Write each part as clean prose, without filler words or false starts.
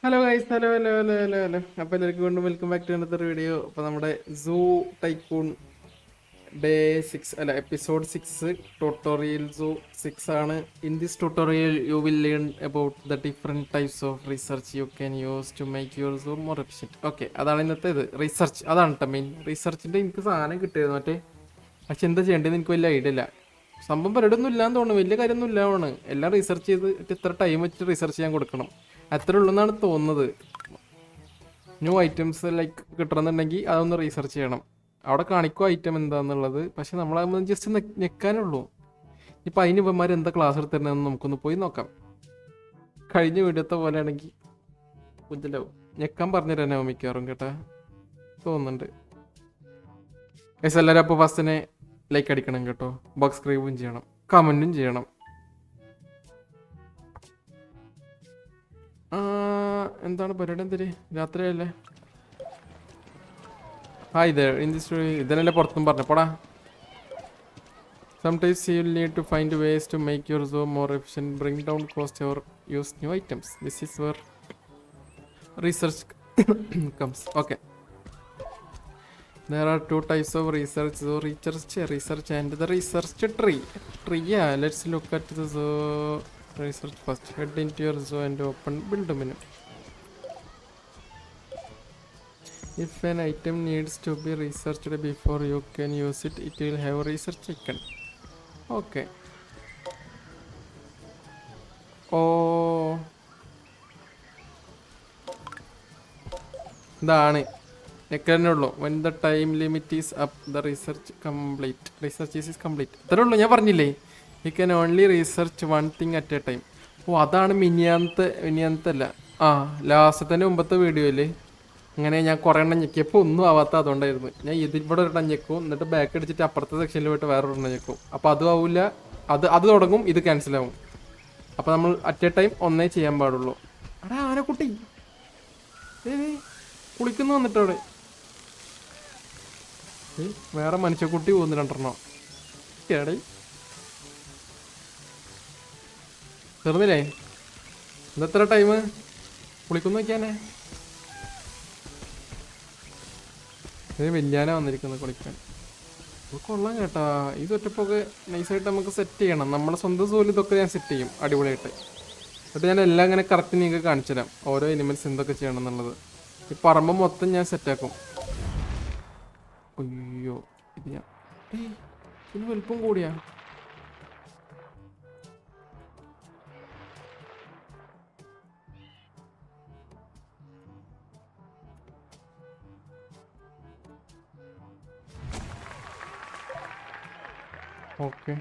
Hello guys, hello hello hello hello hello. അപ്പോൾ എല്ലാവർക്കും കൊണ്ട് welcome back to another video. അപ്പോൾ നമ്മുടെ സൂ ടൈക്കൂൺ ഡേ 6 അല്ല എപ്പിസോഡ് 6 ട്യൂട്ടോറിയൽ സൂ 6 ആണ്. In this tutorial you will learn about the different types of research you can use to make your zoo more efficient. Okay, അതാണ് ഇന്നത്തെ ഇത് research. അതാണ് കേട്ടോ main. റിസർച്ചിൻ്റെ എനിക്ക് സാധനം കിട്ടിയിരുന്നു മറ്റേ, പക്ഷെ എന്താ ചെയ്യേണ്ടതെന്ന് എനിക്ക് വലിയ ഐഡിയ ഇല്ല. സംഭവം പരിപാടിയൊന്നും ഇല്ലാന്ന് തോന്നുന്നു, വലിയ കാര്യമൊന്നും ഇല്ലാതാണ്. എല്ലാം റിസർച്ച് ചെയ്ത് ഇത്ര ടൈം വെച്ചിട്ട് റിസർച്ച് ചെയ്യാൻ കൊടുക്കണം, അത്ര ഉള്ളെന്നാണ് തോന്നുന്നത്. ന്യൂ ഐറ്റംസ് ലൈക്ക് കിട്ടണമെന്നുണ്ടെങ്കിൽ അതൊന്ന് റീസർച്ച് ചെയ്യണം. അവിടെ കാണിക്കും ഐറ്റം എന്താണെന്നുള്ളത്, പക്ഷെ നമ്മളത് ജസ്റ്റ് ഞെക്കാനുള്ളൂ. ഇപ്പം അതിന് ഇവന്മാർ എന്താ ക്ലാസ് എടുത്തിരുന്നതെന്ന് നമുക്കൊന്ന് പോയി നോക്കാം. കഴിഞ്ഞ വീഡിയോത്തെ പോലെ ആണെങ്കിൽ കുഞ്ചലാവും. ഞെക്കാൻ പറഞ്ഞു തരാനാവും മിക്കവാറും കേട്ടാ തോന്നുന്നുണ്ട്. ഗൈസ് എല്ലാവരും അപ്പോൾ ഫസ്റ്റിനെ ലൈക്ക് അടിക്കണം കേട്ടോ, സബ്സ്ക്രൈബും ചെയ്യണം, കമൻറ്റും ചെയ്യണം. എന്താണ് പരിപാടി? എന്തിന് രാത്രിയല്ലേ? ഹായ് ഇൻ ദിസ് ഇതിനല്ലേ പുറത്തും പറഞ്ഞപ്പോടാ. Sometimes you will need to find ways to make your zoo more efficient, bring down cost or use new items. This is where research comes. Okay. There are two types of research: zoo research and the research tree. Yeah, let's look at the zoo research first. Head into your zoo and open build menu. If an item needs to be researched before you can use it, it will have a research icon. Okay. Oh, ഇതാണ് എക്കന്നെ ഉള്ളൂ. When the time limit is up the research complete. Research is complete. ഇത്രേ ഉള്ളൂ, ഞാൻ പറഞ്ഞില്ലേ. You can only research one thing at a time. ഓ, അതാണ് മിനിയാന്തല്ല, ലാസ്റ്റത്തെ മുമ്പത്തെ വീഡിയോയില് അങ്ങനെ ഞാൻ കുറേ എണ്ണം ഞെക്കിയപ്പോൾ ഒന്നും ആവാത്ത അതുകൊണ്ടായിരുന്നു. ഞാൻ ഇവിടെ ഒരെണ്ണം ഞെക്കും, എന്നിട്ട് ബാക്ക് അടിച്ചിട്ട് അപ്പുറത്തെ സെക്ഷനിൽ പോയിട്ട് വേറെ ഒരെണ്ണം ഞെക്കും. അപ്പോൾ അതും ആവില്ല, അത് തുടങ്ങും, ഇത് ക്യാൻസലാവും. അപ്പോൾ നമ്മൾ അറ്റ് എ ടൈം ഒന്നേ ചെയ്യാൻ പാടുള്ളൂ. എടാ ആനക്കുട്ടി കുളിക്കുന്നു വന്നിട്ട് അവിടെ വേറെ മനുഷ്യക്കുട്ടി പോകുന്നു രണ്ടെണ്ണം. കേടേ തീർന്നില്ലേ? ഇതെത്ര ടൈം കുളിക്കുന്നു നോക്കിയാനേ? വെല്ലാനാ വന്നിരിക്കുന്നത് കുളിക്കാൻ. കൊള്ളാം കേട്ടാ. ഇത് ഒറ്റപ്പൊക്കെ നൈസായിട്ട് നമുക്ക് സെറ്റ് ചെയ്യണം. നമ്മളെ സ്വന്തം സോല് ഇതൊക്കെ ഞാൻ സെറ്റ് ചെയ്യും അടിപൊളിയായിട്ട്. എന്നിട്ട് ഞാൻ എല്ലാം ഇങ്ങനെ കറക്റ്റ് നിങ്ങൾക്ക് കാണിച്ചു തരാം, ഓരോ എനിമൽസ് എന്തൊക്കെ ചെയ്യണം എന്നുള്ളത്. ഈ പറമ്പ് മൊത്തം ഞാൻ സെറ്റാക്കും. അയ്യോ, ഇത് ഞാൻ ഇതിന് വലുപ്പം കൂടിയാ. ഓക്കെ,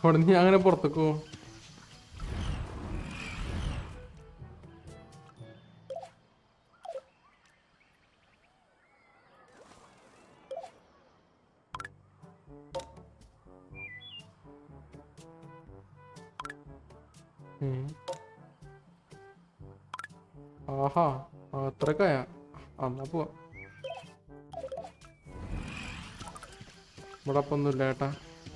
അവിടെ നിന്ന് ഞാൻ അങ്ങനെ പുറത്തേക്കോ? ആഹാ, അത്രക്കായാ? എന്നാ പോവാ. ഇവിടെ അപ്പം ഒന്നുമില്ല കേട്ടാ.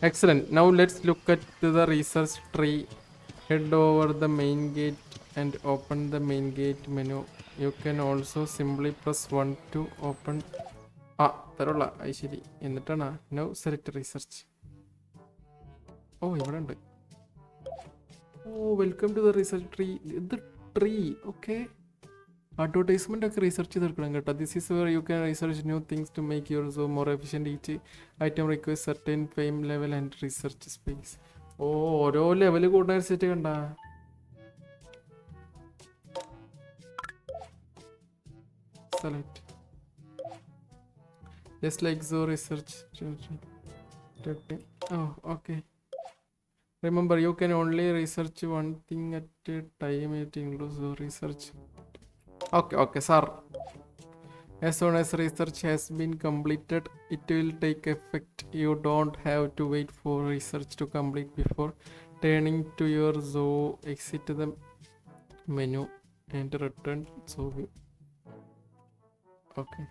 Excellent. Now let's look at the research tree. Head over the main gate and open the main gate menu. You can also simply press 1 to open. തരുള്ള അത് ശരി. എന്നിട്ടാണ് നൗ സെലക്ട് റിസർച്ച്. ഓ, ഇവിടെ ഉണ്ട്. ഓ, welcome to the research tree. ഇത് tree. Okay, advertisement ഒക്കെ റിസർച്ച് ചെയ്തെടുക്കണം കേട്ടോ. This is where you can research new things to make your so more efficient. Each item requires certain fame level and research space. ഓ, ഓരോ level കൂടാൻ set കണ്ട. Select just like so research. ഓ, okay. Remember, you can only research one thing at a time. It includes research. Okay, sir. As soon as research has been completed, it will take effect. You don't have to wait for research to complete before turning to your zoo. Exit the menu and return zoo view. Okay.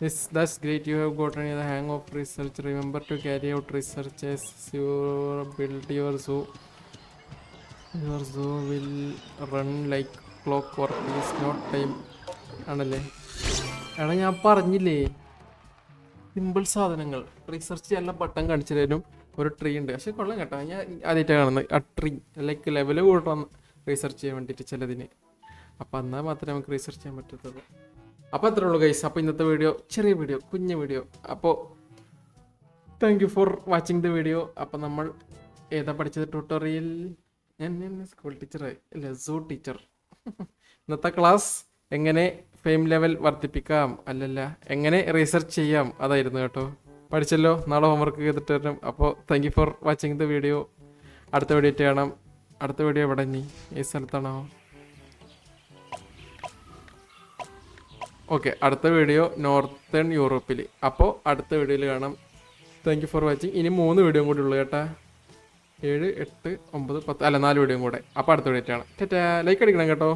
That's great. You have gotten the hang of research. Remember to carry out research as you build your zoo. Your zoo will run like clockwork. Is not time. ആണല്ലേ? എടാ ഞാൻ പറഞ്ഞില്ലേ, simple സാധനങ്ങൾ research ചെയ്യാനുള്ള button കാണിച്ചു തരും. ഒരു tree ഉണ്ട്, പക്ഷെ കൊള്ളാം കേട്ടോ. ഞാൻ ആദ്യമായിട്ടാണ് കാണുന്നത് ആ ട്രീ. ലൈക്ക് ലെവൽ കൂട്ടണം റിസർച്ച് ചെയ്യാൻ വേണ്ടിയിട്ട് ചിലതിന്. അപ്പം എന്നാൽ മാത്രമേ നമുക്ക് റിസർച്ച് ചെയ്യാൻ പറ്റത്തുള്ളൂ. അപ്പോൾ അത്രേ ഉള്ളൂ ഗൈസ്. അപ്പോൾ ഇന്നത്തെ വീഡിയോ ചെറിയ വീഡിയോ, കുഞ്ഞു വീഡിയോ. അപ്പോൾ thank you for watching the video. അപ്പോൾ നമ്മൾ ഏതാ പഠിച്ചത് ട്യൂട്ടോറിയൽ? ഞാൻ സ്കൂൾ ടീച്ചറായി അല്ലേ, സൂ ടീച്ചർ. ഇന്നത്തെ ക്ലാസ് എങ്ങനെ ഫെയിം ലെവൽ വർദ്ധിപ്പിക്കാം, അല്ലല്ല എങ്ങനെ റിസർച്ച് ചെയ്യാം, അതായിരുന്നു കേട്ടോ. പഠിച്ചല്ലോ, നാളെ ഹോംവർക്ക് ചെയ്തിട്ട് വരണം. അപ്പോൾ thank you for watching the video. അടുത്ത വീഡിയോ ആയിട്ട് കാണാം. അടുത്ത വീഡിയോ എവിടെ നീ ഏത് സ്ഥലത്താണോ? ഓക്കെ, അടുത്ത വീഡിയോ നോർത്തേൺ യൂറോപ്പിൽ. അപ്പോൾ അടുത്ത വീഡിയോയിൽ കാണാം. Thank you for watching. ഇനി 3 വീഡിയോ കൂടി ഉള്ളു കേട്ടാ. 7, 8, 9, 10 അല്ല 4 വീഡിയോ കൂടെ. അപ്പോൾ അടുത്ത വീഡിയോ ആണ്. ലൈക്ക് അടിക്കണം കേട്ടോ.